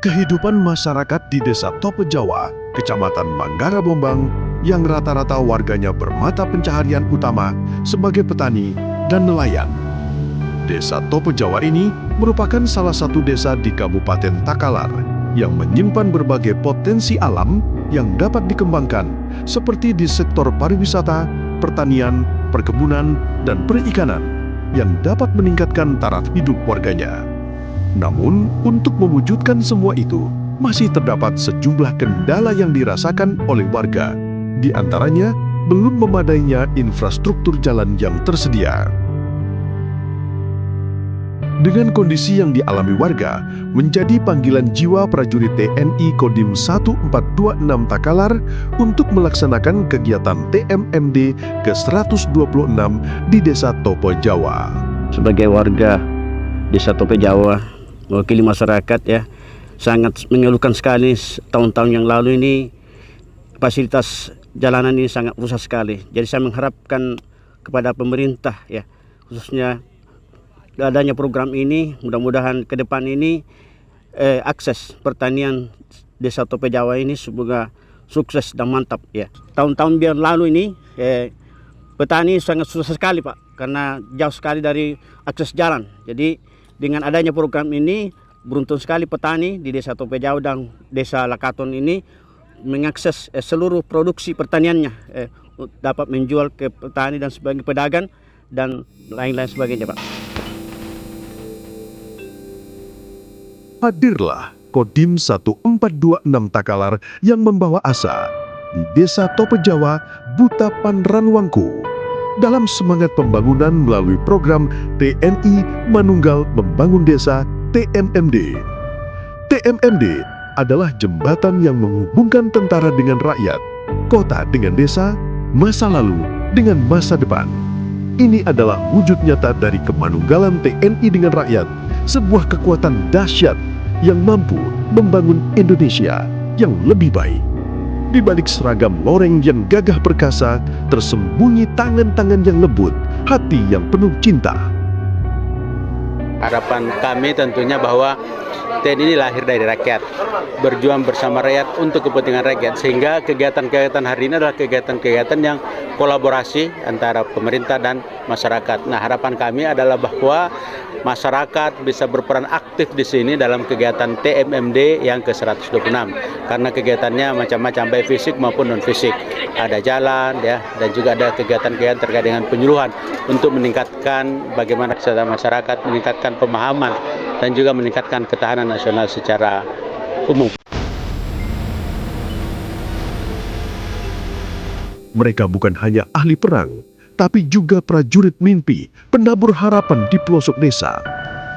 Kehidupan masyarakat di Desa Tope Jawa, Kecamatan Manggara Bombang, yang rata-rata warganya bermata pencaharian utama sebagai petani dan nelayan. Desa Tope Jawa ini merupakan salah satu desa di Kabupaten Takalar yang menyimpan berbagai potensi alam yang dapat dikembangkan, seperti di sektor pariwisata, pertanian, perkebunan, dan perikanan, yang dapat meningkatkan taraf hidup warganya. Namun, untuk mewujudkan semua itu, masih terdapat sejumlah kendala yang dirasakan oleh warga. Di antaranya, belum memadainya infrastruktur jalan yang tersedia. Dengan kondisi yang dialami warga, menjadi panggilan jiwa prajurit TNI Kodim 1426 Takalar untuk melaksanakan kegiatan TMMD ke-126 di Desa Tope Jawa. Sebagai warga Desa Tope Jawa, mewakili masyarakat ya, sangat mengeluhkan sekali tahun-tahun yang lalu ini fasilitas jalanan ini sangat rusak sekali. Jadi saya mengharapkan kepada pemerintah ya, khususnya adanya program ini, mudah-mudahan ke depan ini akses pertanian Desa Tope Jawa ini semoga sukses dan mantap ya. Tahun-tahun yang lalu ini petani sangat susah sekali Pak, karena jauh sekali dari akses jalan. Jadi dengan adanya program ini, beruntung sekali petani di Desa Tope Jawa dan Desa Lakaton ini mengakses seluruh produksi pertaniannya, dapat menjual ke petani dan sebagai pedagang dan lain-lain sebagainya Pak. Hadirlah Kodim 1426 Takalar yang membawa asa di Desa Tope Jawa, Buta Panranwangku, dalam semangat pembangunan melalui program TNI Manunggal Membangun Desa TMMD. TMMD adalah jembatan yang menghubungkan tentara dengan rakyat, kota dengan desa, masa lalu dengan masa depan. Ini adalah wujud nyata dari kemanunggalan TNI dengan rakyat, sebuah kekuatan dahsyat yang mampu membangun Indonesia yang lebih baik. Di balik seragam loreng yang gagah perkasa, tersembunyi tangan-tangan yang lembut, hati yang penuh cinta. Harapan kami tentunya bahwa TNI ini lahir dari rakyat, berjuang bersama rakyat untuk kepentingan rakyat, sehingga kegiatan-kegiatan hari ini adalah kegiatan-kegiatan yang kolaborasi antara pemerintah dan masyarakat. Nah, harapan kami adalah bahwa masyarakat bisa berperan aktif di sini dalam kegiatan TMMD yang ke-126, karena kegiatannya macam-macam, baik fisik maupun non-fisik. Ada jalan ya, dan juga ada kegiatan-kegiatan terkait dengan penyuluhan untuk meningkatkan bagaimana kesadaran masyarakat, meningkatkan pemahaman, dan juga meningkatkan ketahanan nasional secara umum. Mereka bukan hanya ahli perang, tapi juga prajurit mimpi, penabur harapan di pelosok desa.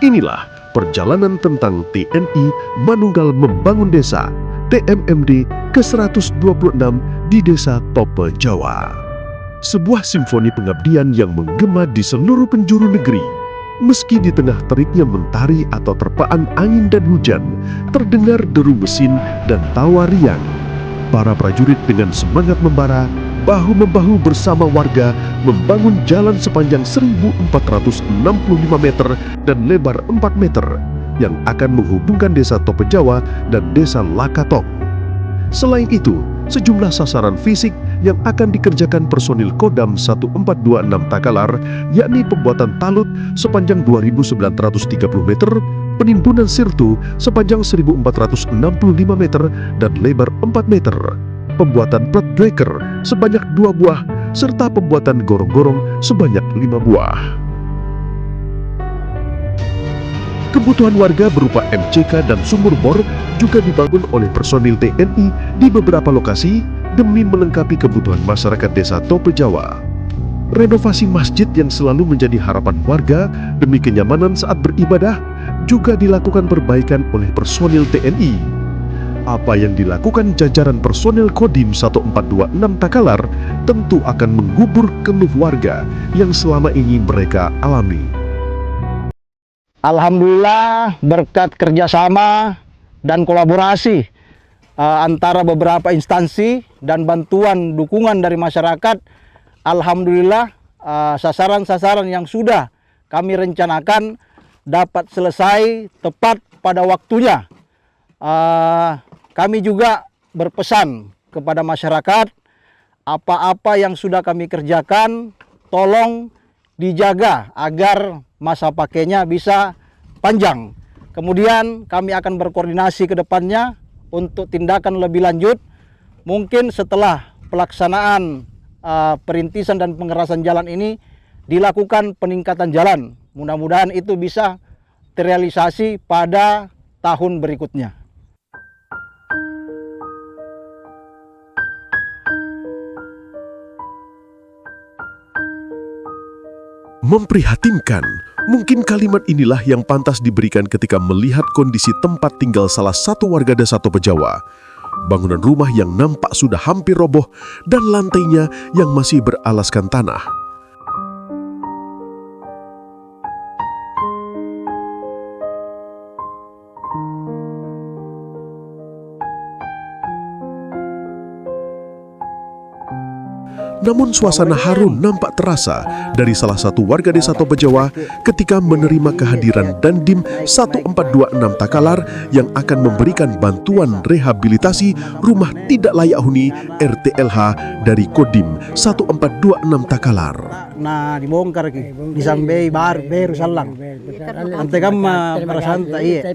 Inilah perjalanan tentang TNI Manunggal Membangun Desa, TMMD ke-126 di Desa Tope Jawa. Sebuah simfoni pengabdian yang menggema di seluruh penjuru negeri. Meski di tengah teriknya mentari atau terpaan angin dan hujan, terdengar deru mesin dan tawa riang. Para prajurit dengan semangat membara, bahu-membahu bersama warga membangun jalan sepanjang 1465 meter dan lebar 4 meter yang akan menghubungkan Desa Tope Jawa dan Desa Lakaton. Selain itu, sejumlah sasaran fisik yang akan dikerjakan personil Kodam 1426 Takalar, yakni pembuatan talut sepanjang 2.930 meter, penimbunan sirtu sepanjang 1.465 meter dan lebar 4 meter, pembuatan plat breaker sebanyak 2 buah, serta pembuatan gorong-gorong sebanyak 5 buah. Kebutuhan warga berupa MCK dan sumur bor juga dibangun oleh personil TNI di beberapa lokasi demi melengkapi kebutuhan masyarakat Desa Tope Jawa. Renovasi masjid yang selalu menjadi harapan warga demi kenyamanan saat beribadah juga dilakukan perbaikan oleh personil TNI. Apa yang dilakukan jajaran personil Kodim 1426 Takalar tentu akan menggubur keluh warga yang selama ini mereka alami. Alhamdulillah berkat kerjasama dan kolaborasi antara beberapa instansi dan bantuan dukungan dari masyarakat, alhamdulillah sasaran-sasaran yang sudah kami rencanakan dapat selesai tepat pada waktunya. Kami juga berpesan kepada masyarakat, apa-apa yang sudah kami kerjakan, tolong dijaga agar masa pakainya bisa panjang. Kemudian kami akan berkoordinasi ke depannya untuk tindakan lebih lanjut. Mungkin setelah pelaksanaan perintisan dan pengerasan jalan ini dilakukan peningkatan jalan. Mudah-mudahan itu bisa terrealisasi pada tahun berikutnya. Memprihatinkan, mungkin kalimat inilah yang pantas diberikan ketika melihat kondisi tempat tinggal salah satu warga desa Topejawa. Bangunan rumah yang nampak sudah hampir roboh dan lantainya yang masih beralaskan tanah. Namun suasana haru nampak terasa dari salah satu warga desa Topejawa ketika menerima kehadiran Dandim 1426 Takalar yang akan memberikan bantuan rehabilitasi rumah tidak layak huni RTLH dari Kodim 1426 Takalar. Nah, dibongkar ki, disambai baru salang. Ante kam perasaan tak iya.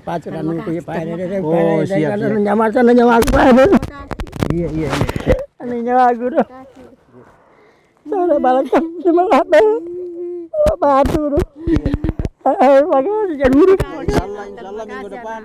Oh, siap. Iya. Saya balik semangat batu tuh. Makasih ya guru. Insyaallah minggu depan.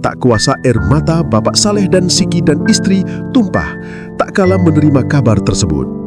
Tak kuasa air mata Bapak Saleh dan Siki dan istri tumpah tak kala menerima kabar tersebut.